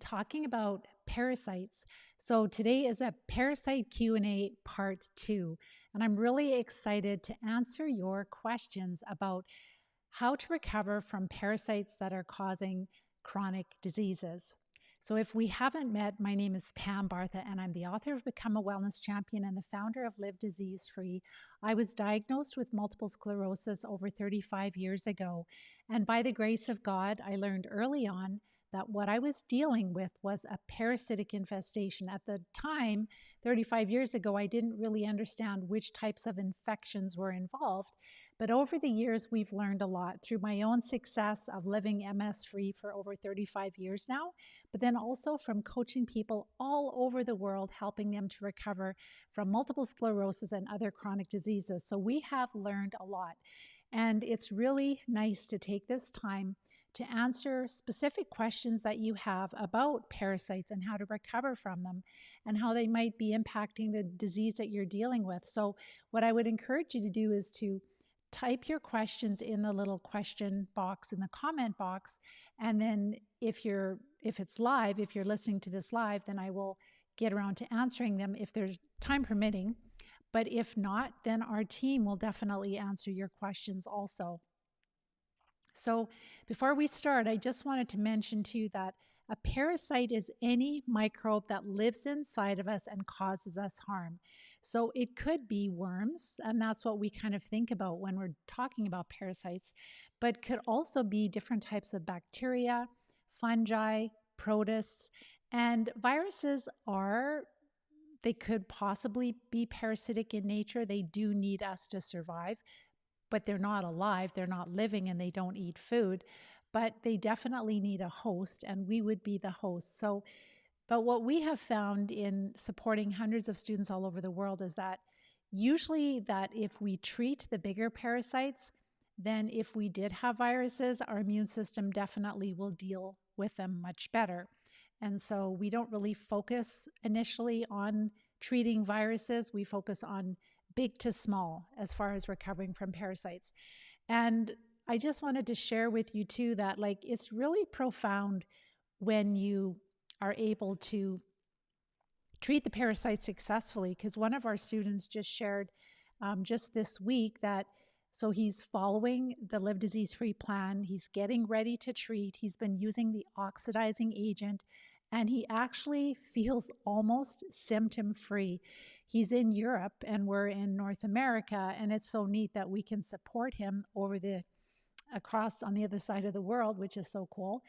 Talking about parasites. So today is a parasite Q&A part 2, and I'm really excited to answer your questions about how to recover from parasites that are causing chronic diseases. So if we haven't met, my name is Pam Bartha, and I'm the author of Become a Wellness Champion and the founder of Live Disease Free. I was diagnosed with multiple sclerosis over 35 years ago, and by the grace of God, I learned early on that what I was dealing with was a parasitic infestation. At the time, 35 years ago, I didn't really understand which types of infections were involved. But over the years, we've learned a lot through my own success of living MS-free for over 35 years now, but then also from coaching people all over the world, helping them to recover from multiple sclerosis and other chronic diseases. So we have learned a lot. And it's really nice to take this time to answer specific questions that you have about parasites and how to recover from them and how they might be impacting the disease that you're dealing with. So what I would encourage you to do is to type your questions in the little question box in the comment box. And then if it's live, if you're listening to this live, then I will get around to answering them if there's time permitting. But if not, then our team will definitely answer your questions also. So before we start, I just wanted to mention too that a parasite is any microbe that lives inside of us and causes us harm. So it could be worms, and that's what we kind of think about when we're talking about parasites, but could also be different types of bacteria, fungi, protists, and viruses they could possibly be parasitic in nature. They do need us to survive, but they're not alive, they're not living, and they don't eat food. But they definitely need a host, and we would be the host. But what we have found in supporting hundreds of students all over the world is that usually that if we treat the bigger parasites, then if we did have viruses, our immune system definitely will deal with them much better. And so we don't really focus initially on treating viruses. We focus on big to small as far as recovering from parasites. And I just wanted to share with you too that it's really profound when you are able to treat the parasites successfully, because one of our students just shared just this week that so he's following the Live Disease Free plan. He's getting ready to treat. He's been using the oxidizing agent, and he actually feels almost symptom-free. He's in Europe, and we're in North America, and it's so neat that we can support him across on the other side of the world, which is so cool.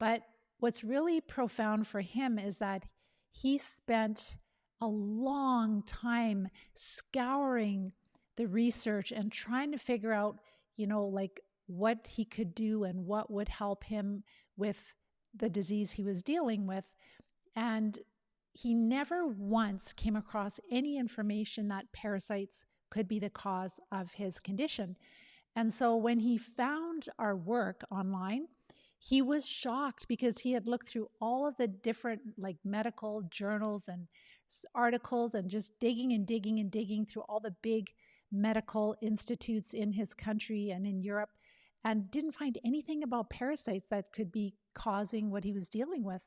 But what's really profound for him is that he spent a long time scouring the research and trying to figure out, what he could do and what would help him with the disease he was dealing with. And he never once came across any information that parasites could be the cause of his condition. And so when he found our work online, he was shocked because he had looked through all of the different medical journals and articles and just digging and digging and digging through all the big medical institutes in his country and in Europe, and didn't find anything about parasites that could be causing what he was dealing with.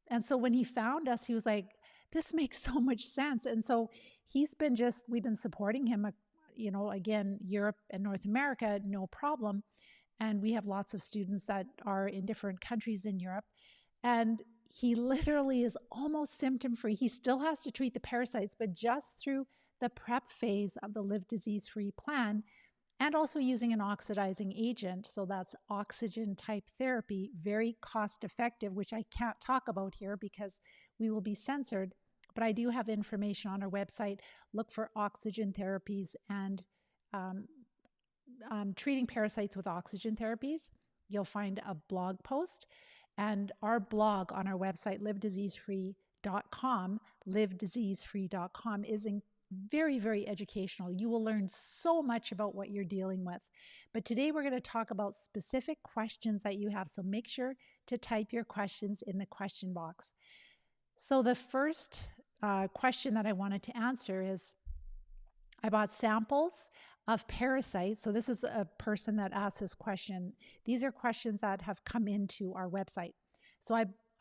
And so when he found us, he was like, this makes so much sense. And so we've been supporting him, again, Europe and North America, no problem. And we have lots of students that are in different countries in Europe. And he literally is almost symptom-free. He still has to treat the parasites, but just through the prep phase of the Live Disease Free plan, and also using an oxidizing agent. So that's oxygen type therapy, very cost effective, which I can't talk about here because we will be censored. But I do have information on our website. Look for oxygen therapies and treating parasites with oxygen therapies. You'll find a blog post, and our blog on our website, livediseasefree.com, is very, very educational. You will learn so much about what you're dealing with. But today we're going to talk about specific questions that you have. So make sure to type your questions in the question box. So the first question that I wanted to answer is, I bought samples of parasites. So this is a person that asked this question. These are questions that have come into our website. So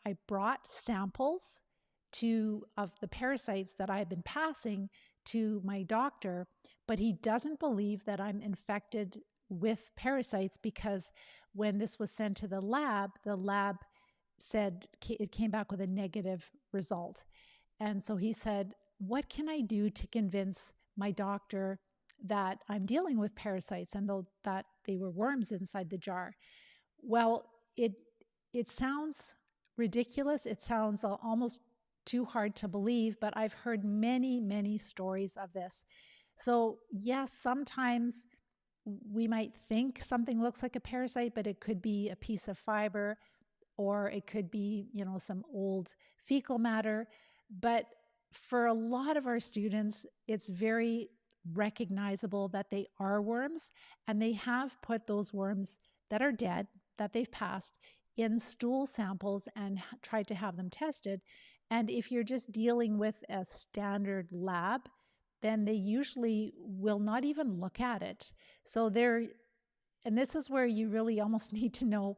I brought samples of the parasites that I had been passing to my doctor, but he doesn't believe that I'm infected with parasites because when this was sent to the lab said it came back with a negative result. And so he said, what can I do to convince my doctor that I'm dealing with parasites and that they were worms inside the jar? Well, it sounds ridiculous. It sounds almost too hard to believe, but I've heard many, many stories of this. So yes, sometimes we might think something looks like a parasite, but it could be a piece of fiber, or it could be, some old fecal matter. But for a lot of our students, it's very recognizable that they are worms, and they have put those worms that are dead, that they've passed, in stool samples and tried to have them tested. And if you're just dealing with a standard lab, then they usually will not even look at it. So and this is where you really almost need to know,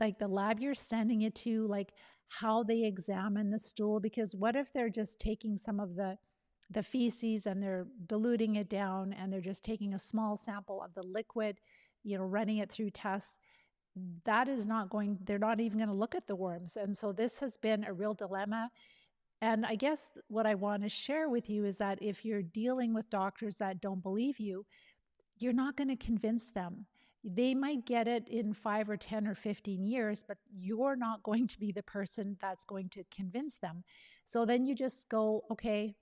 like, the lab you're sending it to, like how they examine the stool, because what if they're just taking some of the feces and they're diluting it down and they're just taking a small sample of the liquid, running it through tests. They're not even going to look at the worms. And so this has been a real dilemma. And I guess what I want to share with you is that if you're dealing with doctors that don't believe you, you're not going to convince them. They might get it in 5 or 10 or 15 years, but you're not going to be the person that's going to convince them. So then you just go, okay,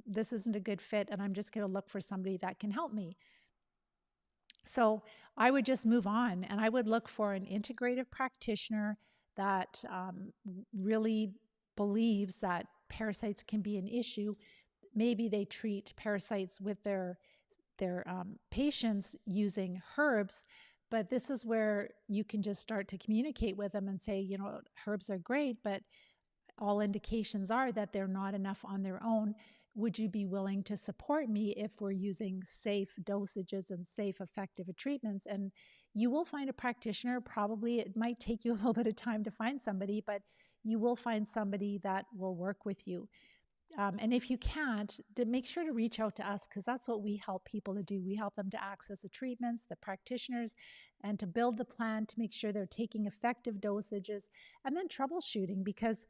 this isn't a good fit, and I'm just going to look for somebody that can help me. So I would just move on, and I would look for an integrative practitioner that really believes that parasites can be an issue. Maybe they treat parasites with their patients using herbs, but this is where you can just start to communicate with them and say, herbs are great, but all indications are that they're not enough on their own. Would you be willing to support me if we're using safe dosages and safe, effective treatments? And you will find a practitioner. Probably it might take you a little bit of time to find somebody, but you will find somebody that will work with you. And if you can't, then make sure to reach out to us, because that's what we help people to do. We help them to access the treatments, the practitioners, and to build the plan to make sure they're taking effective dosages, and then troubleshooting, because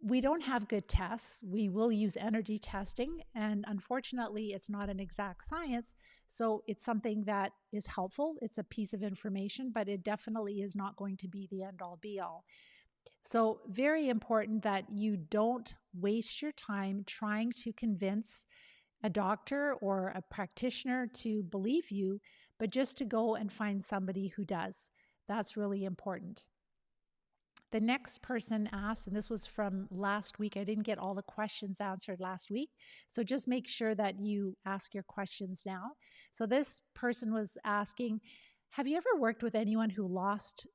we don't have good tests. We will use energy testing, and unfortunately, it's not an exact science. So it's something that is helpful. It's a piece of information, but it definitely is not going to be the end-all be-all. So very important that you don't waste your time trying to convince a doctor or a practitioner to believe you, but just to go and find somebody who does. That's really important. The next person asked, and this was from last week. I didn't get all the questions answered last week, so just make sure that you ask your questions now. So this person was asking, have you ever worked with anyone who lost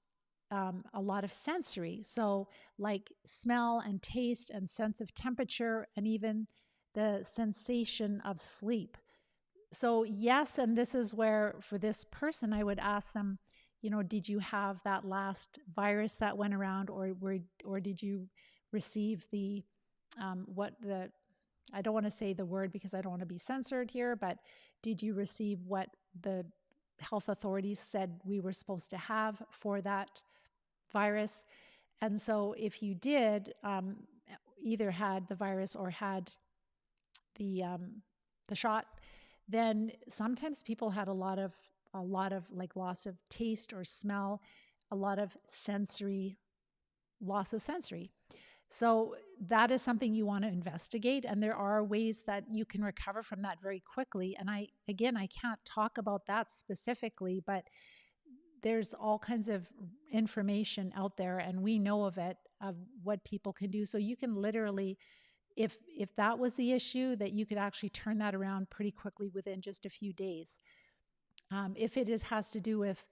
a lot of sensory? So like smell and taste and sense of temperature, and even the sensation of sleep. So yes, and this is where for this person, I would ask them, did you have that last virus that went around, or did you receive I don't want to say the word because I don't want to be censored here, but did you receive what the health authorities said we were supposed to have for that virus? And so if you did either had the virus or had the shot, then sometimes people had a lot of like loss of taste or smell, a lot of loss of sensory. So that is something you want to investigate, and there are ways that you can recover from that very quickly. And I can't talk about that specifically, but there's all kinds of information out there, and we know of it, of what people can do. So you can literally, if that was the issue, that you could actually turn that around pretty quickly within just a few days. If it has to do with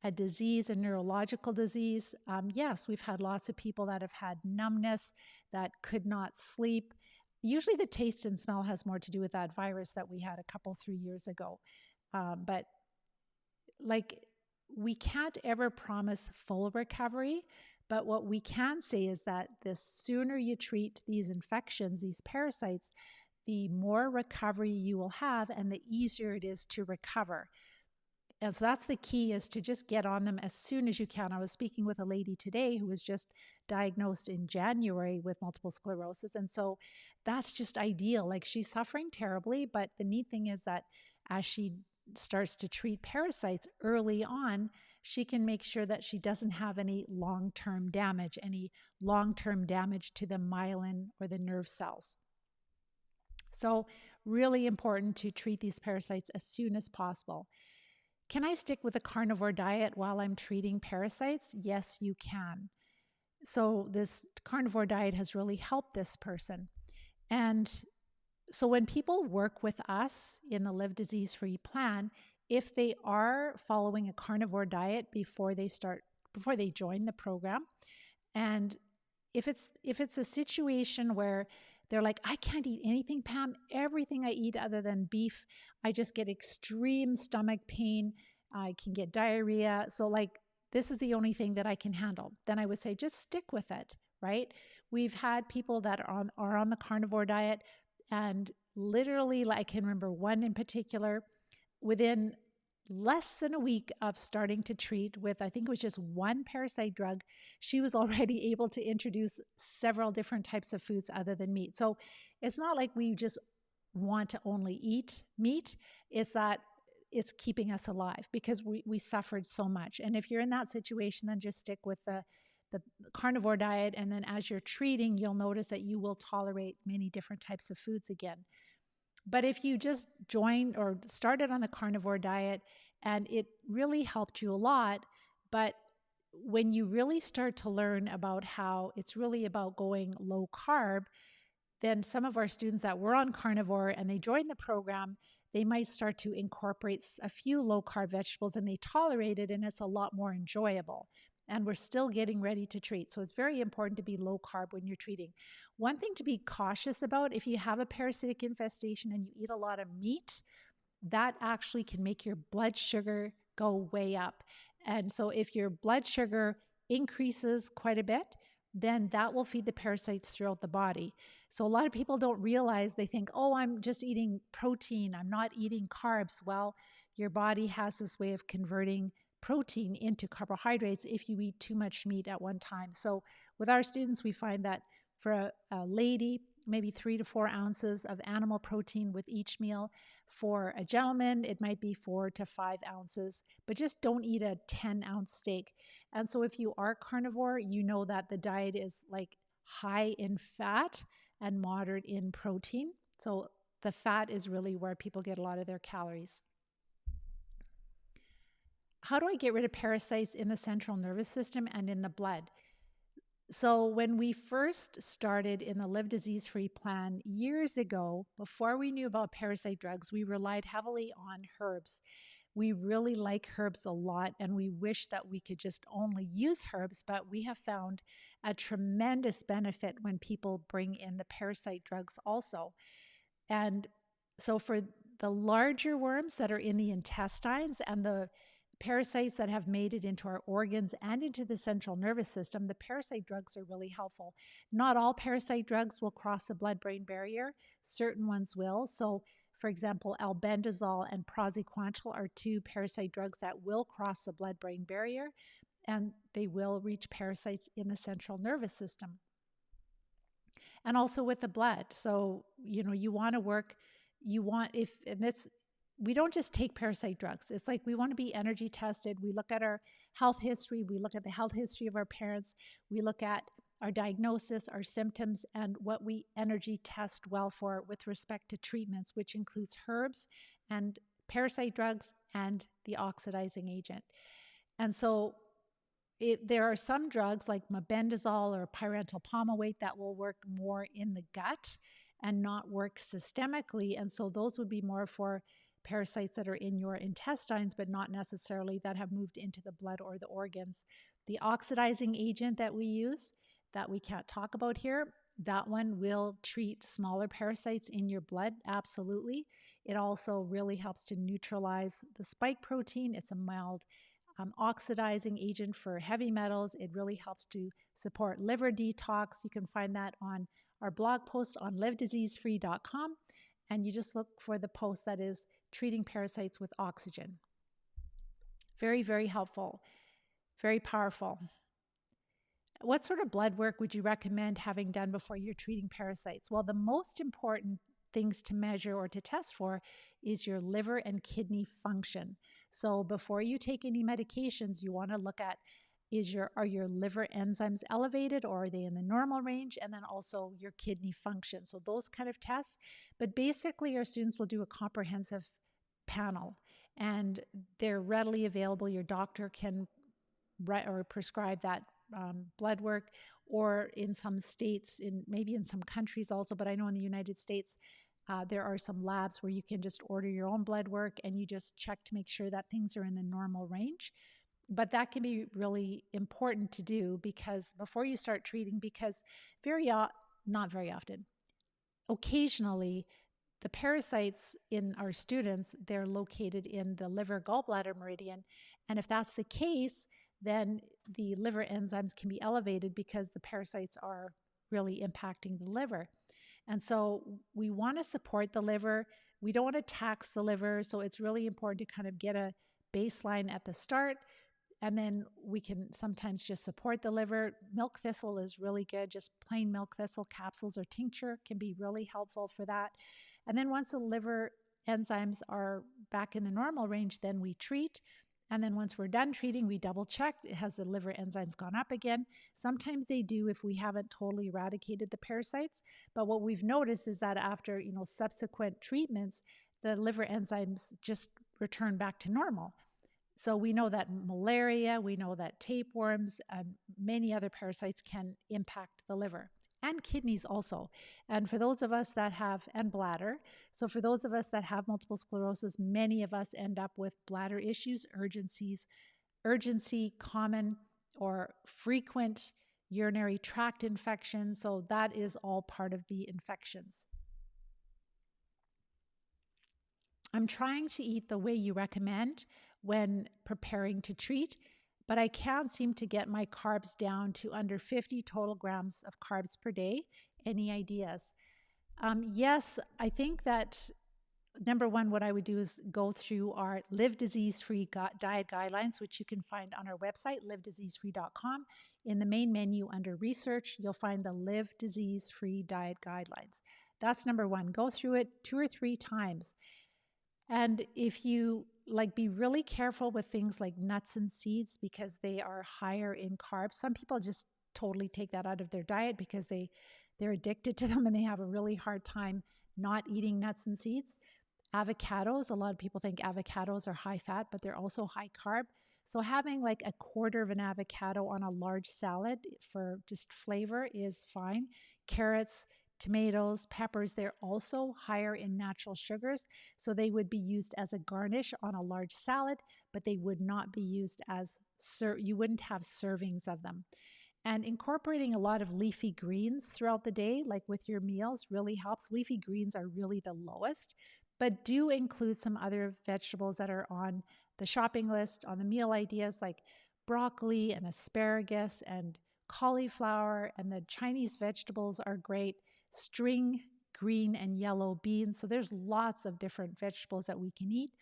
a disease, a neurological disease, yes, we've had lots of people that have had numbness, that could not sleep. Usually the taste and smell has more to do with that virus that we had a couple, 3 years ago. But like, we can't ever promise full recovery, But what we can say is that the sooner you treat these infections, these parasites, the more recovery you will have and the easier it is to recover. And so that's the key, is to just get on them as soon as you can. I was speaking with a lady today who was just diagnosed in January with multiple sclerosis. And so that's just ideal. Like, she's suffering terribly, but the neat thing is that as she starts to treat parasites early on, she can make sure that she doesn't have any long-term damage to the myelin or the nerve cells. So really important to treat these parasites as soon as possible. Can I stick with a carnivore diet while I'm treating parasites? Yes, you can. So this carnivore diet has really helped this person. And so when people work with us in the Live Disease-Free plan, if they are following a carnivore diet before they join the program, and if it's a situation where they're like, I can't eat anything, Pam, everything I eat other than beef, I just get extreme stomach pain, I can get diarrhea, so like this is the only thing that I can handle, then I would say just stick with it, right? We've had people that are on the carnivore diet, and literally, I can remember one in particular, within less than a week of starting to treat with, I think it was just one parasite drug, she was already able to introduce several different types of foods other than meat. So it's not like we just want to only eat meat, it's that it's keeping us alive because we suffered so much. And if you're in that situation, then just stick with the carnivore diet. And then as you're treating, you'll notice that you will tolerate many different types of foods again. But if you just joined or started on the carnivore diet and it really helped you a lot, but when you really start to learn about how it's really about going low carb, then some of our students that were on carnivore and they joined the program, they might start to incorporate a few low carb vegetables and they tolerate it, and it's a lot more enjoyable. And we're still getting ready to treat. So it's very important to be low carb when you're treating. One thing to be cautious about, if you have a parasitic infestation and you eat a lot of meat, that actually can make your blood sugar go way up. And so if your blood sugar increases quite a bit, then that will feed the parasites throughout the body. So a lot of people don't realize, they think, oh, I'm just eating protein, I'm not eating carbs. Well, your body has this way of converting protein into carbohydrates if you eat too much meat at one time. So with our students, we find that for a lady, maybe 3 to 4 ounces of animal protein with each meal. For a gentleman, it might be 4 to 5 ounces, but just don't eat a 10-ounce steak. And so if you are carnivore, you know that the diet is like high in fat and moderate in protein. So the fat is really where people get a lot of their calories. How do I get rid of parasites in the central nervous system and in the blood? So when we first started in the Live Disease-Free plan years ago, before we knew about parasite drugs, we relied heavily on herbs. We really like herbs a lot, and we wish that we could just only use herbs, but we have found a tremendous benefit when people bring in the parasite drugs also. And so for the larger worms that are in the intestines and the parasites that have made it into our organs and into the central nervous system, the parasite drugs are really helpful. Not all parasite drugs will cross the blood-brain barrier. Certain ones will. So, for example, albendazole and praziquantel are 2 parasite drugs that will cross the blood-brain barrier, and they will reach parasites in the central nervous system. And also with the blood. So, you want to work, we don't just take parasite drugs. It's like we want to be energy tested. We look at our health history. We look at the health history of our parents. We look at our diagnosis, our symptoms, and what we energy test well for with respect to treatments, which includes herbs and parasite drugs and the oxidizing agent. And so there are some drugs like mebendazole or pyrantel palmitoate that will work more in the gut and not work systemically. And so those would be more for parasites that are in your intestines, but not necessarily that have moved into the blood or the organs. The oxidizing agent that we use, that we can't talk about here, that one will treat smaller parasites in your blood, absolutely. It also really helps to neutralize the spike protein. It's a mild oxidizing agent for heavy metals. It really helps to support liver detox. You can find that on our blog post on livediseasefree.com, and you just look for the post that is treating parasites with oxygen. Very, very helpful, very powerful. What sort of blood work would you recommend having done before you're treating parasites? Well, the most important things to measure or to test for is your liver and kidney function. So before you take any medications, you want to look at are your liver enzymes elevated, or are they in the normal range? And then also your kidney function. So those kind of tests. But basically, our students will do a comprehensive panel, and they're readily available. Your doctor can write or prescribe that blood work, or in some states, maybe in some countries also, but I know in the United States, there are some labs where you can just order your own blood work and you just check to make sure that things are in the normal range. But that can be really important to do because before you start treating, because not very often, occasionally, the parasites in our students, they're located in the liver gallbladder meridian. And if that's the case, then the liver enzymes can be elevated because the parasites are really impacting the liver. And so we want to support the liver. We don't want to tax the liver. So it's really important to kind of get a baseline at the start. And then we can sometimes just support the liver. Milk thistle is really good. Just plain milk thistle capsules or tincture can be really helpful for that. And then once the liver enzymes are back in the normal range, then we treat. And then once we're done treating, we double check. Has the liver enzymes gone up again? Sometimes they do if we haven't totally eradicated the parasites. But what we've noticed is that after subsequent treatments, the liver enzymes just return back to normal. So we know that malaria, we know that tapeworms, and many other parasites can impact the liver and kidneys also. And for those of us that have, and bladder, so for those of us that have multiple sclerosis, many of us end up with bladder issues, urgency, common or frequent urinary tract infections. So that is all part of the infections. I'm trying to eat the way you recommend when preparing to treat, but I can't seem to get my carbs down to under 50 total grams of carbs per day. Any ideas? Yes, I think that number one, what I would do is go through our Live Disease-Free diet guidelines, which you can find on our website, livediseasefree.com. In the main menu under research, you'll find the Live Disease-Free diet guidelines. That's number one. Go through it 2 or 3 times. And if you be really careful with things like nuts and seeds because they are higher in carbs. Some people just totally take that out of their diet because they're addicted to them and they have a really hard time not eating nuts and seeds. Avocados, a lot of people think avocados are high fat, but they're also high carb. So having like a quarter of an avocado on a large salad for just flavor is fine. Carrots, tomatoes, peppers, they're also higher in natural sugars. So they would be used as a garnish on a large salad, but they would not be used as, you wouldn't have servings of them. And incorporating a lot of leafy greens throughout the day, like with your meals, really helps. Leafy greens are really the lowest, but do include some other vegetables that are on the shopping list, on the meal ideas, like broccoli and asparagus and cauliflower, and the Chinese vegetables are great. String green and yellow beans. So there's lots of different vegetables that we can eat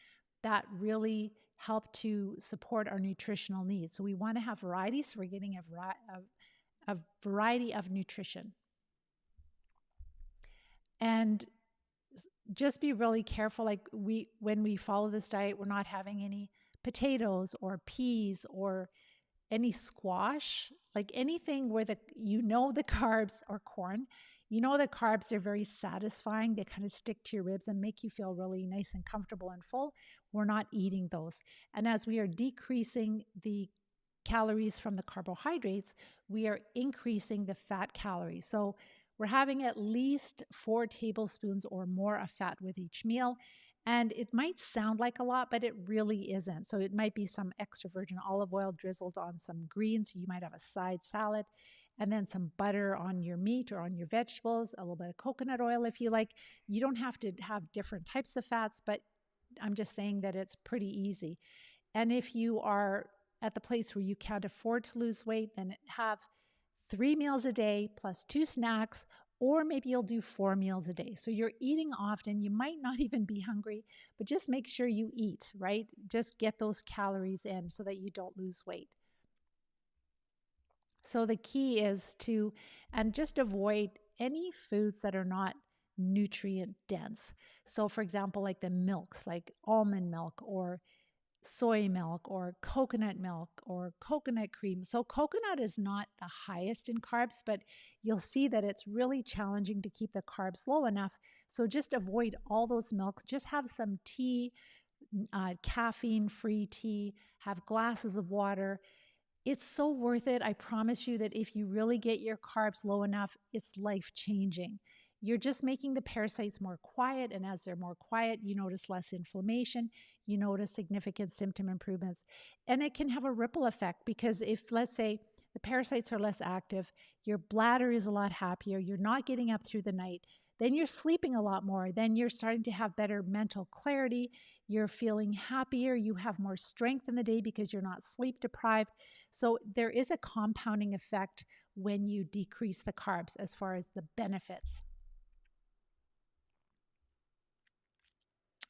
that really help to support our nutritional needs. So we want to have variety, so we're getting a variety of nutrition. And just be really careful, when we follow this diet, we're not having any potatoes or peas or any squash, like anything where the carbs, or corn, the carbs are very satisfying. They kind of stick to your ribs and make you feel really nice and comfortable and full. We're not eating those. And as we are decreasing the calories from the carbohydrates, we are increasing the fat calories. So we're having at least 4 tablespoons or more of fat with each meal. And it might sound like a lot, but it really isn't. So it might be some extra virgin olive oil drizzled on some greens. You might have a side salad, and then some butter on your meat or on your vegetables, a little bit of coconut oil if you like. You don't have to have different types of fats, but I'm just saying that it's pretty easy. And if you are at the place where you can't afford to lose weight, then have 3 meals a day plus 2 snacks, or maybe you'll do 4 meals a day. So you're eating often. You might not even be hungry, but just make sure you eat, right? Just get those calories in so that you don't lose weight. So the key is to, and just avoid any foods that are not nutrient dense. So for example, like the milks, like almond milk or soy milk or coconut cream. So coconut is not the highest in carbs, but you'll see that it's really challenging to keep the carbs low enough. So just avoid all those milks. Just have some tea, caffeine-free tea, have glasses of water. It's so worth it. I promise you that if you really get your carbs low enough, it's life-changing. You're just making the parasites more quiet, and as they're more quiet, you notice less inflammation, you notice significant symptom improvements. And it can have a ripple effect because if, let's say, the parasites are less active, your bladder is a lot happier, you're not getting up through the night, then you're sleeping a lot more, then you're starting to have better mental clarity, you're feeling happier, you have more strength in the day because you're not sleep deprived. So there is a compounding effect when you decrease the carbs as far as the benefits.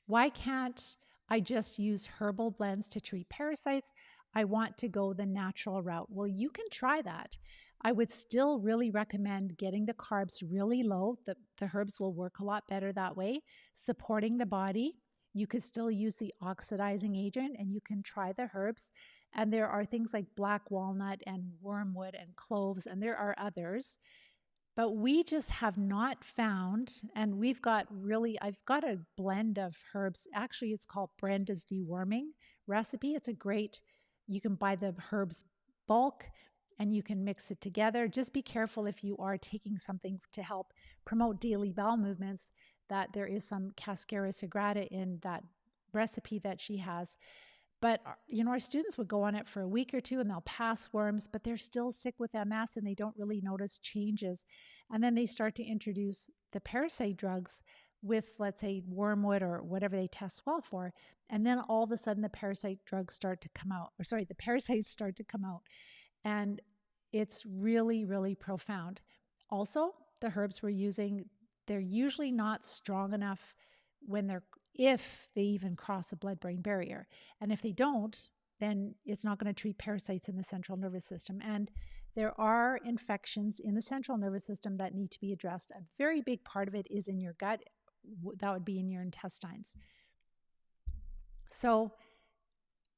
Why can't I just use herbal blends to treat parasites? I want to go the natural route. Well, you can try that. I would still really recommend getting the carbs really low. The herbs will work a lot better that way, supporting the body. You could still use the oxidizing agent and you can try the herbs. And there are things like black walnut and wormwood and cloves, and there are others. But we just have not found, and I've got a blend of herbs. Actually, it's called Brenda's Deworming recipe. You can buy the herbs bulk and you can mix it together. Just be careful if you are taking something to help promote daily bowel movements, that there is some Cascara sagrada in that recipe that she has. But our students would go on it for a week or two and they'll pass worms, but they're still sick with MS and they don't really notice changes. And then they start to introduce the parasite drugs with, let's say, wormwood or whatever they test well for. And then all of a sudden the parasites start to come out. And it's really, really profound. Also, the herbs we're using, they're usually not strong enough if they even cross the blood-brain barrier. And if they don't, then it's not going to treat parasites in the central nervous system. And there are infections in the central nervous system that need to be addressed. A very big part of it is in your gut. That would be in your intestines. So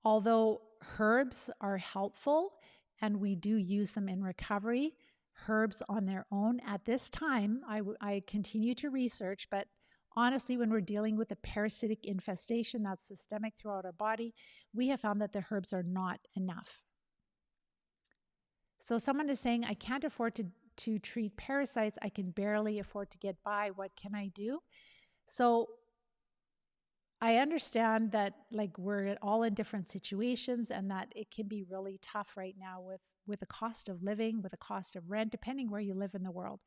although herbs are helpful and we do use them in recovery, herbs on their own at this time, I continue to research, but honestly, when we're dealing with a parasitic infestation that's systemic throughout our body, we have found that the herbs are not enough. So someone is saying, I can't afford to treat parasites. I can barely afford to get by. What can I do? So I understand that we're all in different situations and that it can be really tough right now with the cost of living, with the cost of rent, depending where you live in the world.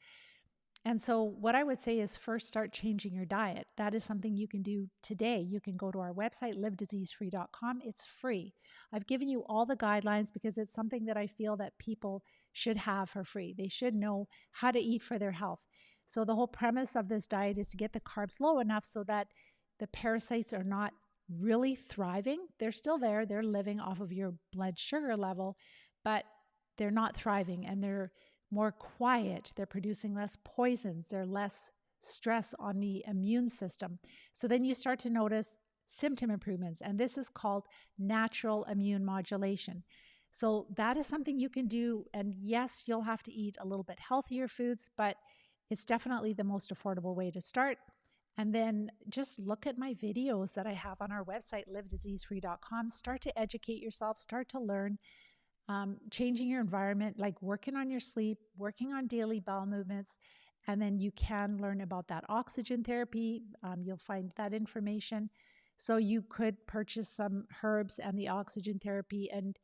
And so what I would say is first start changing your diet. That is something you can do today. You can go to our website, livediseasefree.com. It's free. I've given you all the guidelines because it's something that I feel that people should have for free. They should know how to eat for their health. So the whole premise of this diet is to get the carbs low enough so that the parasites are not really thriving. They're still there. They're living off of your blood sugar level, but they're not thriving and they're more quiet, they're producing less poisons, there's less stress on the immune system. So then you start to notice symptom improvements, and this is called natural immune modulation. So that is something you can do, and yes, you'll have to eat a little bit healthier foods, but it's definitely the most affordable way to start. And then just look at my videos that I have on our website, livediseasefree.com. Start to educate yourself, start to learn. Changing your environment, like working on your sleep, working on daily bowel movements, and then you can learn about that oxygen therapy. You'll find that information. So you could purchase some herbs and the oxygen therapy, and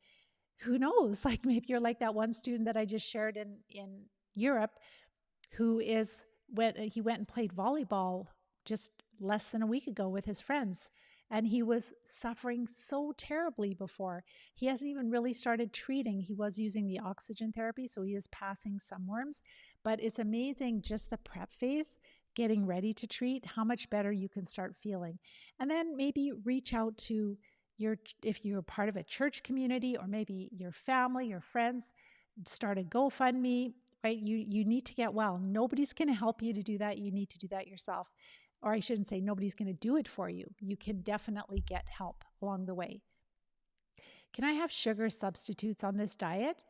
who knows, maybe you're like that one student that I just shared in Europe who he went and played volleyball just less than a week ago with his friends. and he was suffering so terribly before. He hasn't even really started treating. He was using the oxygen therapy, so he is passing some worms, but it's amazing just the prep phase, getting ready to treat, how much better you can start feeling. And then maybe reach out to if you're part of a church community, or maybe your family, your friends, start a GoFundMe, right? You need to get well. Nobody's going to help you to do that. You need to do that yourself. Or I shouldn't say nobody's going to do it for you. You can definitely get help along the way. Can I have sugar substitutes on this diet,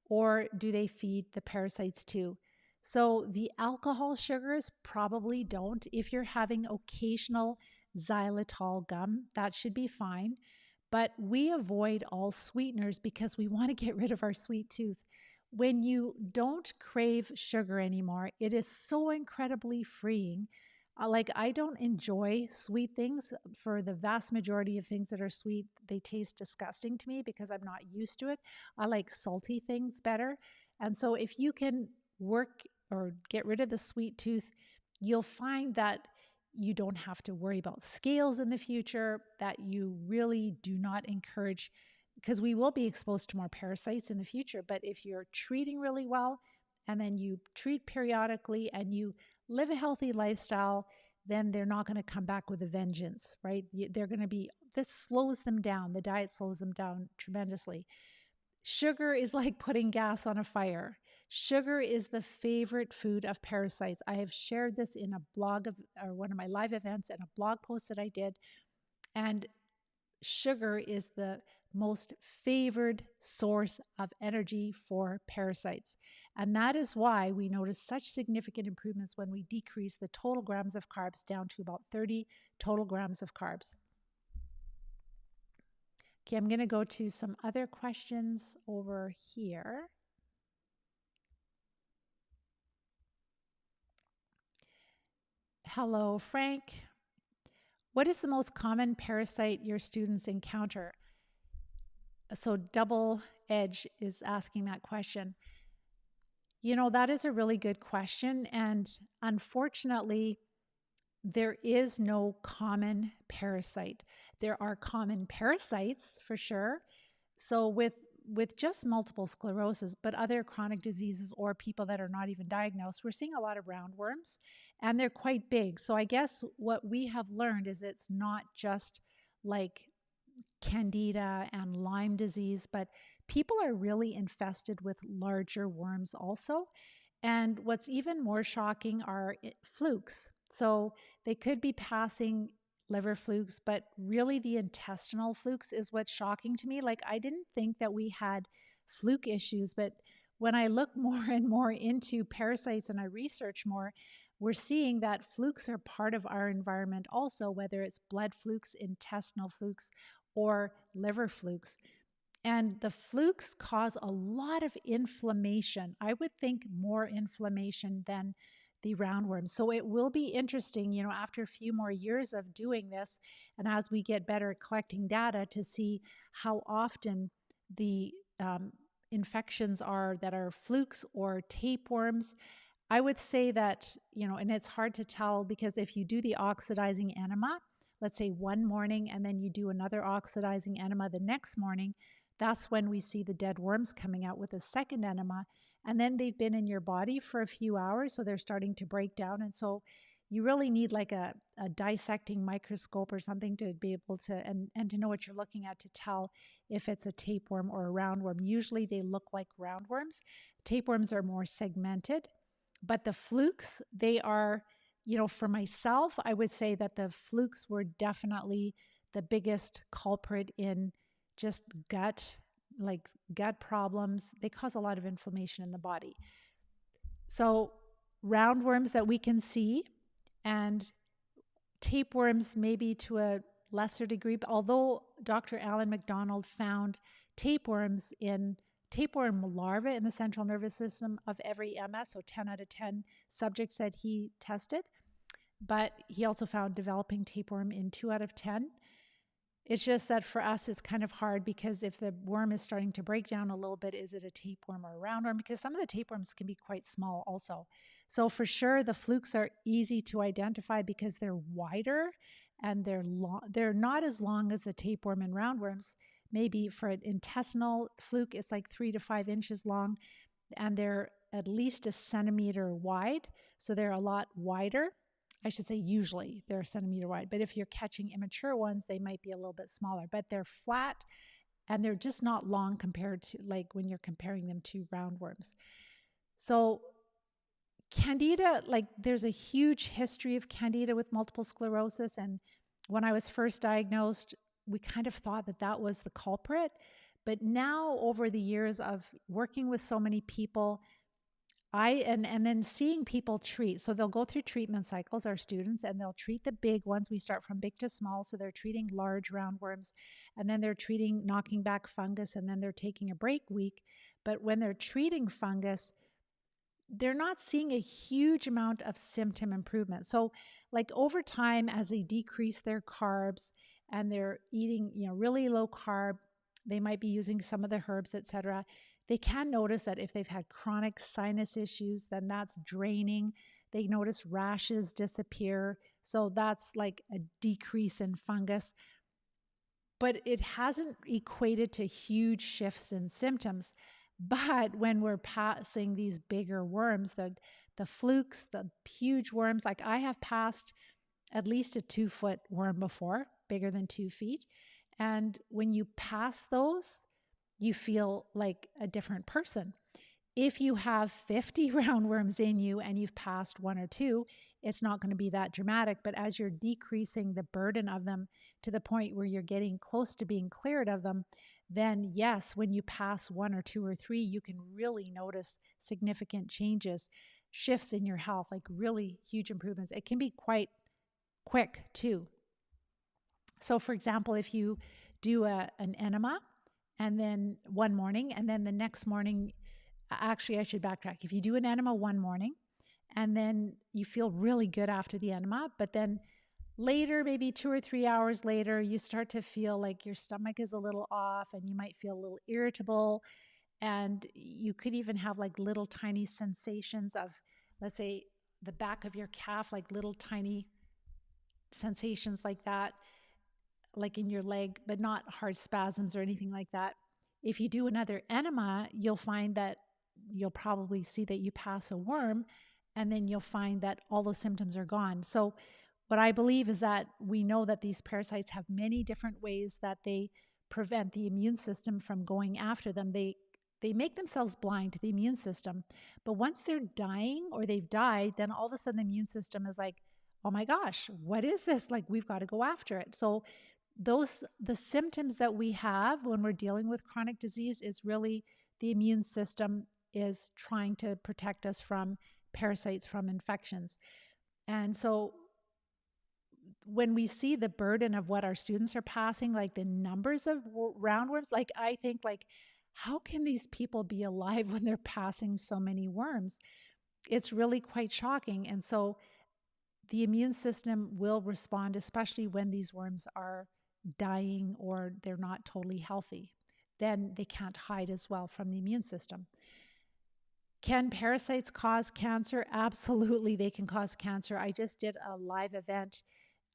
or do they feed the parasites too? So the alcohol sugars probably don't. If you're having occasional xylitol gum, that should be fine. But we avoid all sweeteners because we want to get rid of our sweet tooth. When you don't crave sugar anymore, it is so incredibly freeing. Like, I don't enjoy sweet things. For the vast majority of things that are sweet, they taste disgusting to me because I'm not used to it. I like salty things better. And so if you can work or get rid of the sweet tooth, you'll find that you don't have to worry about scales in the future, that you really do not encourage, because we will be exposed to more parasites in the future. But if you're treating really well, and then you treat periodically, and you live a healthy lifestyle, then they're not going to come back with a vengeance, right? They're going to be, this slows them down. The diet slows them down tremendously. Sugar is like putting gas on a fire. Sugar is the favorite food of parasites. I have shared this in a blog or one of my live events and a blog post that I did. And sugar is the most favored source of energy for parasites. And that is why we notice such significant improvements when we decrease the total grams of carbs down to about 30 total grams of carbs. Okay, I'm going to go to some other questions over here. Hello, Frank. What is the most common parasite your students encounter? So Double Edge is asking that question. You know, that is a really good question. And unfortunately, there is no common parasite. There are common parasites for sure. So with just multiple sclerosis, but other chronic diseases or people that are not even diagnosed, we're seeing a lot of roundworms, and they're quite big. So I guess what we have learned is it's not just like Candida and Lyme disease, but people are really infested with larger worms also. And what's even more shocking are flukes. So they could be passing liver flukes, but really the intestinal flukes is what's shocking to me. Like, I didn't think that we had fluke issues, but when I look more and more into parasites and I research more, we're seeing that flukes are part of our environment also, whether it's blood flukes, intestinal flukes, or liver flukes. And the flukes cause a lot of inflammation. I would think more inflammation than the roundworms. So it will be interesting, you know, after a few more years of doing this, and as we get better at collecting data, to see how often the infections are that are flukes or tapeworms. I would say that, you know, and it's hard to tell because if you do the oxidizing enema, let's say one morning, and then you do another oxidizing enema the next morning, that's when we see the dead worms coming out with a second enema. And then they've been in your body for a few hours, so they're starting to break down. And so you really need like a dissecting microscope or something to be able to, and to know what you're looking at to tell if it's a tapeworm or a roundworm. Usually they look like roundworms. Tapeworms are more segmented, but the flukes, they are, you know, for myself, I would say that the flukes were definitely the biggest culprit in just gut problems. They cause a lot of inflammation in the body. So roundworms that we can see, and tapeworms maybe to a lesser degree, although Dr. Alan McDonald found tapeworms in tapeworm larvae in the central nervous system of every MS, so 10 out of 10 subjects that he tested. But he also found developing tapeworm in 2 out of 10. It's just that for us, it's kind of hard because if the worm is starting to break down a little bit, is it a tapeworm or a roundworm? Because some of the tapeworms can be quite small also. So for sure, the flukes are easy to identify because they're wider and they're not as long as the tapeworm and roundworms. Maybe for an intestinal fluke, it's like 3 to 5 inches long, and they're at least a centimeter wide. So they're a lot wider. I should say usually they're a centimeter wide, but if you're catching immature ones, they might be a little bit smaller, but they're flat and they're just not long compared to like when you're comparing them to roundworms. So Candida, like there's a huge history of Candida with multiple sclerosis. And when I was first diagnosed, we kind of thought that that was the culprit. But now over the years of working with so many people, and then seeing people treat, so they'll go through treatment cycles, our students, and they'll treat the big ones. We start from big to small. So they're treating large roundworms, and then they're treating knocking back fungus, and then they're taking a break week. But when they're treating fungus, they're not seeing a huge amount of symptom improvement. So like over time, as they decrease their carbs and they're eating, really low carb, they might be using some of the herbs, etc. They can notice that if they've had chronic sinus issues, then that's draining. They notice rashes disappear. So that's like a decrease in fungus. But it hasn't equated to huge shifts in symptoms. But when we're passing these bigger worms, the flukes, the huge worms, like I have passed at least a 2-foot worm before, bigger than 2 feet. And when you pass those, you feel like a different person. If you have 50 roundworms in you and you've passed 1 or 2, it's not going to be that dramatic. But as you're decreasing the burden of them to the point where you're getting close to being cleared of them, then yes, when you pass 1 or 2 or 3, you can really notice significant changes, shifts in your health, like really huge improvements. It can be quite quick too. So for example, if you do an enema and then one morning, and then the next morning, actually I should backtrack. If you do an enema one morning and then you feel really good after the enema, but then later, maybe 2 or 3 hours later, you start to feel like your stomach is a little off and you might feel a little irritable. And you could even have like little tiny sensations of, let's say, the back of your calf, like little tiny sensations like that, like in your leg, but not hard spasms or anything like that. If you do another enema, you'll find that you'll probably see that you pass a worm, and then you'll find that all those symptoms are gone. So what I believe is that we know that these parasites have many different ways that they prevent the immune system from going after them. They make themselves blind to the immune system. But once they're dying or they've died, then all of a sudden the immune system is like, oh my gosh, what is this? Like, we've got to go after it. So the symptoms that we have when we're dealing with chronic disease is really the immune system is trying to protect us from parasites, from infections. And so when we see the burden of what our students are passing, like the numbers of roundworms, like I think like, how can these people be alive when they're passing so many worms? It's really quite shocking. And so the immune system will respond, especially when these worms are dying or they're not totally healthy. Then they can't hide as well from the immune system. Can parasites cause cancer? Absolutely, they can cause cancer. I just did a live event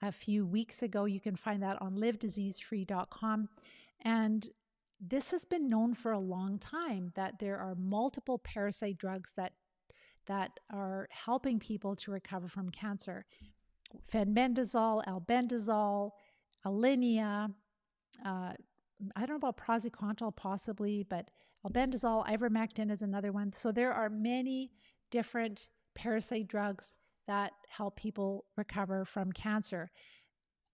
a few weeks ago. You can find that on livediseasefree.com. And this has been known for a long time that there are multiple parasite drugs that are helping people to recover from cancer. Fenbendazole, albendazole, Alinea, I don't know about praziquantel possibly, but albendazole, ivermectin is another one. So there are many different parasite drugs that help people recover from cancer.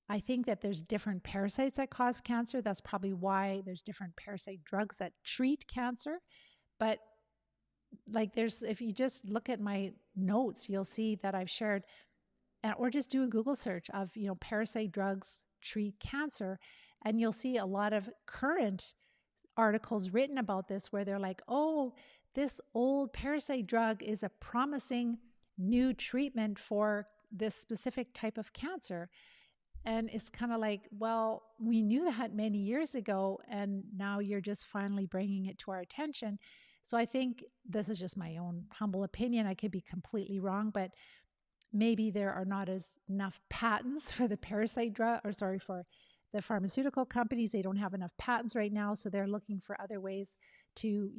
I think that there's different parasites that cause cancer. That's probably why there's different parasite drugs that treat cancer. But like if you just look at my notes, you'll see that I've shared, or just do a Google search of, parasite drugs treat cancer. And you'll see a lot of current articles written about this where they're like, oh, this old parasite drug is a promising new treatment for this specific type of cancer. And it's kind of like, well, we knew that many years ago, and now you're just finally bringing it to our attention. So I think this is just my own humble opinion. I could be completely wrong, but maybe there are not enough patents for the parasite drug, for the pharmaceutical companies. They don't have enough patents right now, so they're looking for other ways to,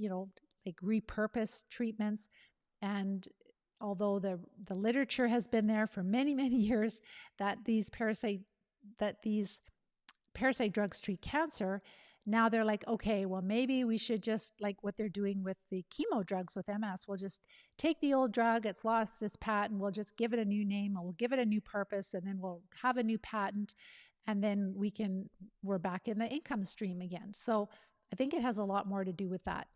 like repurpose treatments. And although the literature has been there for many, many years that these parasite drugs treat cancer, now they're like, okay, well, maybe we should just, like what they're doing with the chemo drugs with MS, we'll just take the old drug, it's lost its patent, we'll just give it a new name, and we'll give it a new purpose, and then we'll have a new patent, and then we're back in the income stream again. So I think it has a lot more to do with that.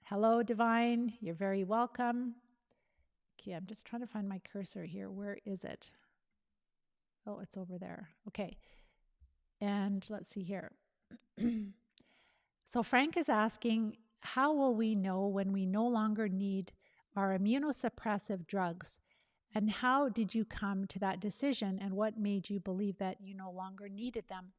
Hello, Divine. You're very welcome. Okay, I'm just trying to find my cursor here. Where is it? Oh, it's over there. Okay. And let's see here. So Frank is asking, how will we know when we no longer need our immunosuppressive drugs? And how did you come to that decision? And what made you believe that you no longer needed them?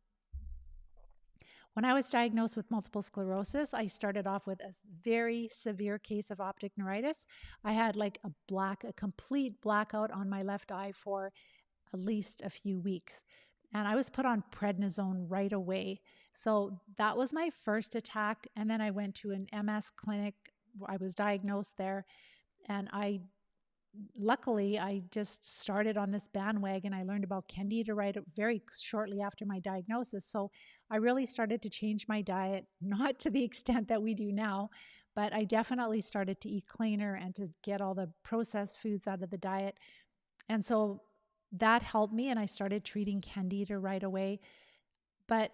When I was diagnosed with multiple sclerosis, I started off with a very severe case of optic neuritis. I had like a complete blackout on my left eye for at least a few weeks. And I was put on prednisone right away. So that was my first attack. And then I went to an MS clinic. I was diagnosed there. And luckily, I just started on this bandwagon. I learned about candida right very shortly after my diagnosis. So I really started to change my diet, not to the extent that we do now, but I definitely started to eat cleaner and to get all the processed foods out of the diet. And so that helped me, and I started treating candida right away. But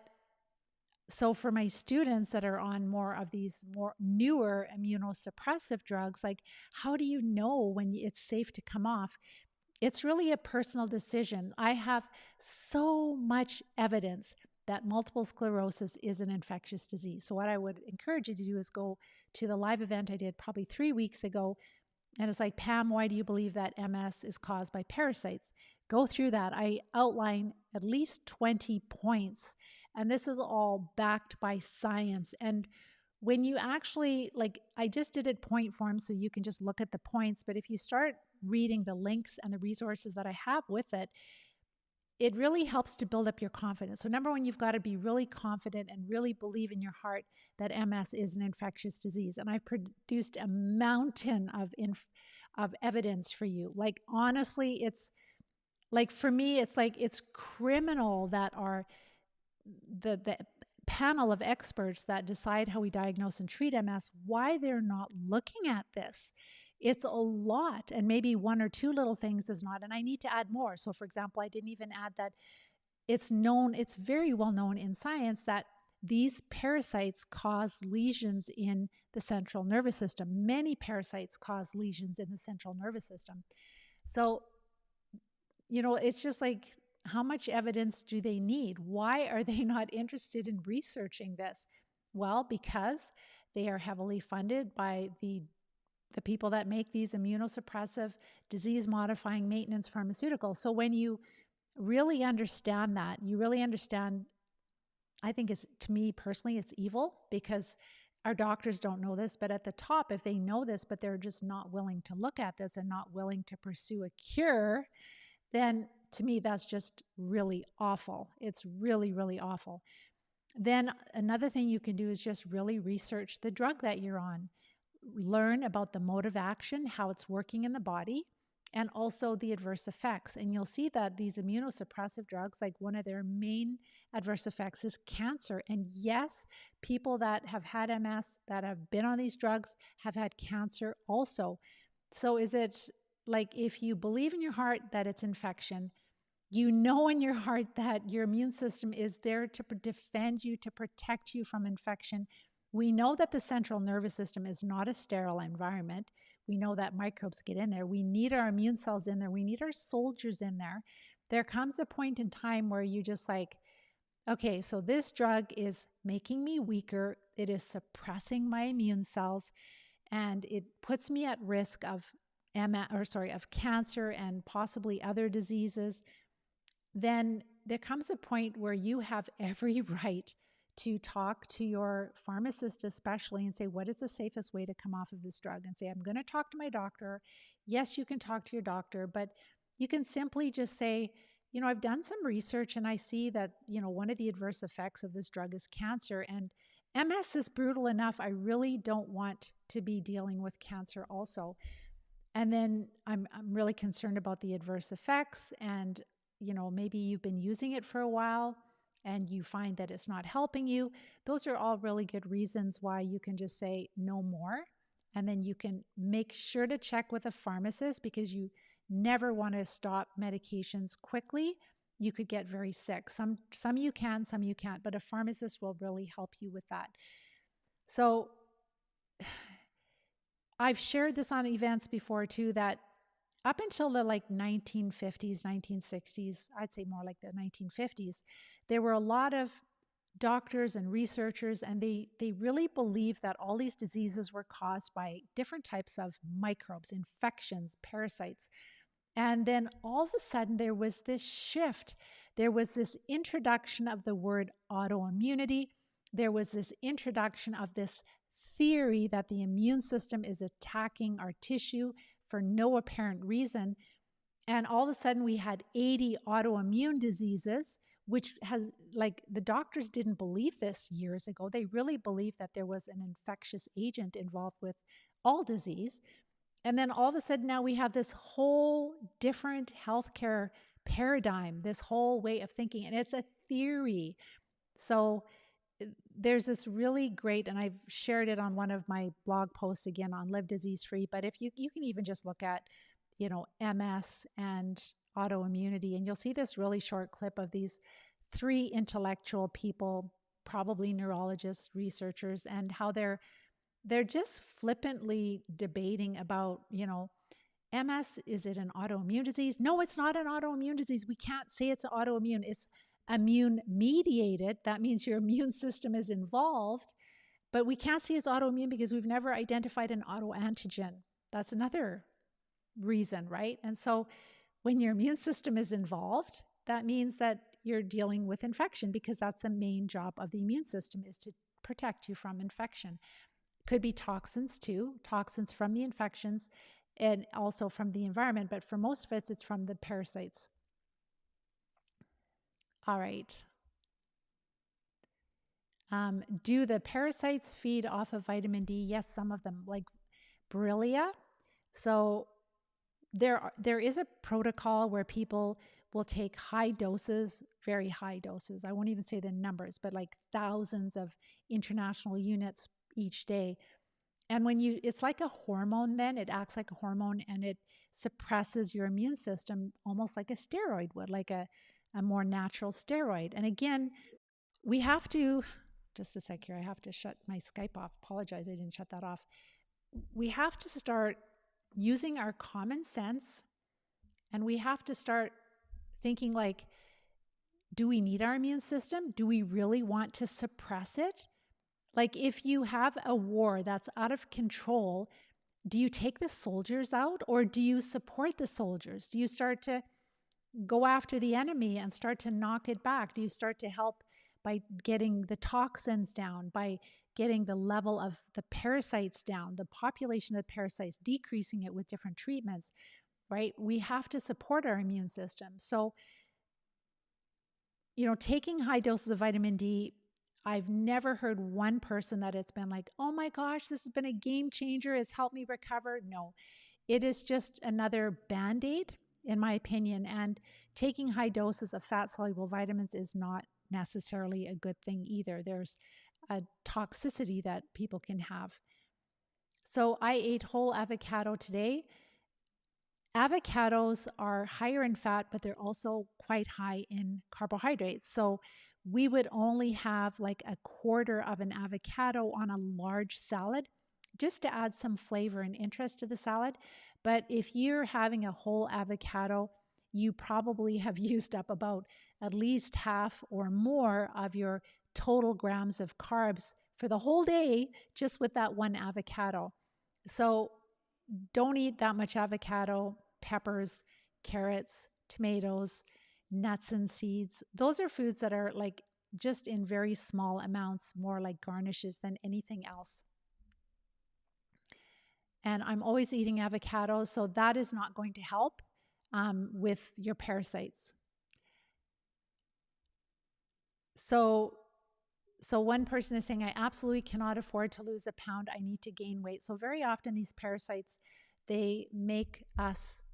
so for my students that are on more of these more newer immunosuppressive drugs, like how do you know when it's safe to come off? It's really a personal decision. I have so much evidence that multiple sclerosis is an infectious disease. So what I would encourage you to do is go to the live event I did probably 3 weeks ago. And it's like, Pam, why do you believe that MS is caused by parasites? Go through that. I outline at least 20 points. And this is all backed by science. And when you actually, like, I just did it point form so you can just look at the points. But if you start reading the links and the resources that I have with it, it really helps to build up your confidence. So number one, you've got to be really confident and really believe in your heart that MS is an infectious disease. And I've produced a mountain of evidence for you. Like, honestly, it's like, for me, it's like, it's criminal that the panel of experts that decide how we diagnose and treat MS, why they're not looking at this. It's a lot, and maybe one or two little things is not, and I need to add more. So for example, I didn't even add that it's very well known in science that these parasites cause lesions in the central nervous system. Many parasites cause lesions in the central nervous system. So, it's just like, how much evidence do they need? Why are they not interested in researching this? Well, because they are heavily funded by the people that make these immunosuppressive, disease-modifying maintenance pharmaceuticals. So when you really understand that, you really understand, I think to me personally, it's evil, because our doctors don't know this, but at the top, if they know this, but they're just not willing to look at this and not willing to pursue a cure, then to me, that's just really awful. It's really, really awful. Then another thing you can do is just really research the drug that you're on. Learn about the mode of action, how it's working in the body, and also the adverse effects. And you'll see that these immunosuppressive drugs, like one of their main adverse effects is cancer. And yes, people that have had MS, that have been on these drugs, have had cancer also. So is it like, if you believe in your heart that it's infection, you know in your heart that your immune system is there to defend you, to protect you from infection. We know that the central nervous system is not a sterile environment. We know that microbes get in there. We need our immune cells in there. We need our soldiers in there. There comes a point in time where you just like, okay, so this drug is making me weaker. It is suppressing my immune cells, and it puts me at risk of cancer and possibly other diseases. Then there comes a point where you have every right to talk to your pharmacist, especially, and say, what is the safest way to come off of this drug? And say, I'm going to talk to my doctor. Yes, you can talk to your doctor, but you can simply just say, I've done some research and I see that, one of the adverse effects of this drug is cancer. And MS is brutal enough. I really don't want to be dealing with cancer also. And then I'm really concerned about the adverse effects. And, maybe you've been using it for a while and you find that it's not helping you. Those are all really good reasons why you can just say no more. And then you can make sure to check with a pharmacist, because you never want to stop medications quickly. You could get very sick. Some you can, some you can't, but a pharmacist will really help you with that. So I've shared this on events before too, that up until the 1950s, 1960s, I'd say more like the 1950s, there were a lot of doctors and researchers, and they really believed that all these diseases were caused by different types of microbes, infections, parasites. And then all of a sudden there was this shift. There was this introduction of the word autoimmunity. There was this introduction of this theory that the immune system is attacking our tissue for no apparent reason. And all of a sudden we had 80 autoimmune diseases, which has, the doctors didn't believe this years ago. They really believed that there was an infectious agent involved with all disease. And then all of a sudden now we have this whole different healthcare paradigm, this whole way of thinking, and it's a theory. So there's this really great, and I've shared it on one of my blog posts again on Live Disease Free, but if you can even just look at, MS and autoimmunity, and you'll see this really short clip of these 3 intellectual people, probably neurologists, researchers, and how they're just flippantly debating about, MS, is it an autoimmune disease? No, it's not an autoimmune disease. We can't say it's autoimmune. It's immune mediated. That means your immune system is involved, but we can't say it's autoimmune because we've never identified an autoantigen. That's another reason, right? And so when your immune system is involved, that means that you're dealing with infection, because that's the main job of the immune system, is to protect you from infection. Could be toxins too, toxins from the infections and also from the environment, but for most of it, it's from the parasites. All right. Do the parasites feed off of vitamin D? Yes, some of them, like Borrelia. So there is a protocol where people will take high doses, very high doses. I won't even say the numbers, but like thousands of international units each day. And it's like a hormone then, it acts like a hormone, and it suppresses your immune system almost like a steroid would, like a more natural steroid. And again, we have to, just a sec here, I have to shut my Skype off. Apologize, I didn't shut that off. We have to start using our common sense, and we have to start thinking like, do we need our immune system? Do we really want to suppress it? Like, if you have a war that's out of control, do you take the soldiers out, or do you support the soldiers? Do you start to go after the enemy and start to knock it back? Do you start to help by getting the toxins down, by getting the level of the parasites down, the population of the parasites, decreasing it with different treatments, right? We have to support our immune system. So, taking high doses of vitamin D, I've never heard one person that it's been like, oh my gosh, this has been a game changer. It's helped me recover. No, it is just another Band-Aid, in my opinion. And taking high doses of fat-soluble vitamins is not necessarily a good thing either. There's a toxicity that people can have. So I ate whole avocado today. Avocados are higher in fat, but they're also quite high in carbohydrates. So we would only have like a quarter of an avocado on a large salad, just to add some flavor and interest to the salad. But if you're having a whole avocado, you probably have used up about at least half or more of your total grams of carbs for the whole day just with that one avocado. So don't eat that much avocado, peppers, carrots, tomatoes, nuts and seeds. Those are foods that are like just in very small amounts, more like garnishes than anything else. And I'm always eating avocado, so that is not going to help with your parasites. So one person is saying, I absolutely cannot afford to lose a pound. I need to gain weight. So very often these parasites, they make us